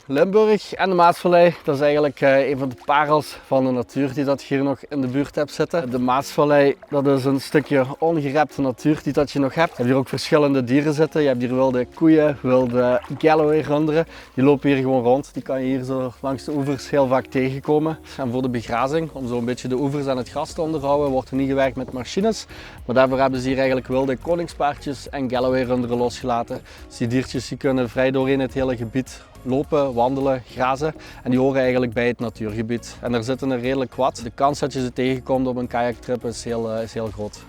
Limburg en de Maasvallei, dat is eigenlijk een van de parels van de natuur die dat je hier nog in de buurt hebt zitten. De Maasvallei, dat is een stukje ongerepte natuur die dat je nog hebt. Je hebt hier ook verschillende dieren zitten. Je hebt hier wilde koeien, wilde Galloway-runderen. Die lopen hier gewoon rond. Die kan je hier zo langs de oevers heel vaak tegenkomen. En voor de begrazing, om zo een beetje de oevers en het gras te onderhouden, wordt er niet gewerkt met machines. Maar daarvoor hebben ze hier eigenlijk wilde koningspaardjes en Galloway-runderen losgelaten. Dus die diertjes die kunnen vrij doorheen het hele gebied lopen, wandelen, grazen en die horen eigenlijk bij het natuurgebied. En er zitten er redelijk wat. De kans dat je ze tegenkomt op een kajaktrip is heel groot.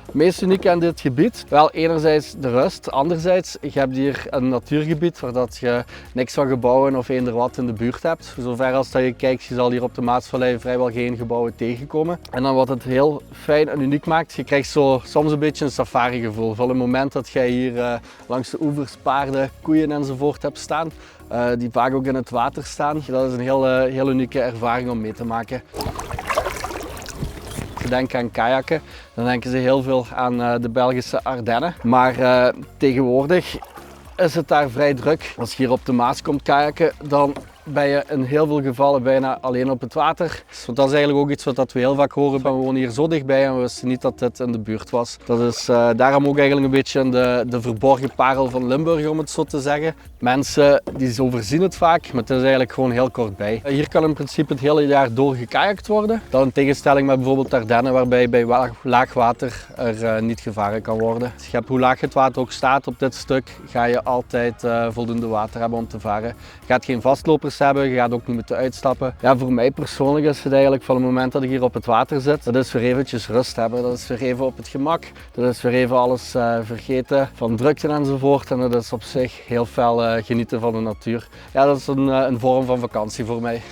Het meest unieke aan dit gebied, wel enerzijds de rust, anderzijds je hebt hier een natuurgebied waar dat je niks van gebouwen of eender wat in de buurt hebt. Zover als dat je kijkt, je zal hier op de Maasvallei vrijwel geen gebouwen tegenkomen. En dan wat het heel fijn en uniek maakt, je krijgt zo soms een beetje een safari gevoel. Van het moment dat jij hier langs de oevers paarden, koeien enzovoort hebt staan, die vaak ook in het water staan. Dat is een heel unieke ervaring om mee te maken. Als je denkt aan kajakken, dan denken ze heel veel aan de Belgische Ardennen. Maar tegenwoordig is het daar vrij druk. Als je hier op de Maas komt kajakken, dan ben je in heel veel gevallen bijna alleen op het water. Want dat is eigenlijk ook iets wat we heel vaak horen. We wonen hier zo dichtbij en we wisten niet dat dit in de buurt was. Dat is daarom ook eigenlijk een beetje de verborgen parel van Limburg, om het zo te zeggen. Mensen die overzien het vaak, maar het is eigenlijk gewoon heel kort bij. Hier kan in principe het hele jaar door gekajakt worden. Dat in tegenstelling met bijvoorbeeld Ardennen, waarbij bij laag water er niet gevaren kan worden. Je hebt, hoe laag het water ook staat op dit stuk, ga je altijd voldoende water hebben om te varen. Je gaat geen vastlopers hebben, je gaat ook niet moeten uitstappen. Ja, voor mij persoonlijk is het eigenlijk van het moment dat ik hier op het water zit, dat is weer eventjes rust hebben. Dat is weer even op het gemak. Dat is weer even alles vergeten van drukte enzovoort. En dat is op zich heel fel genieten van de natuur. Ja, dat is een vorm van vakantie voor mij.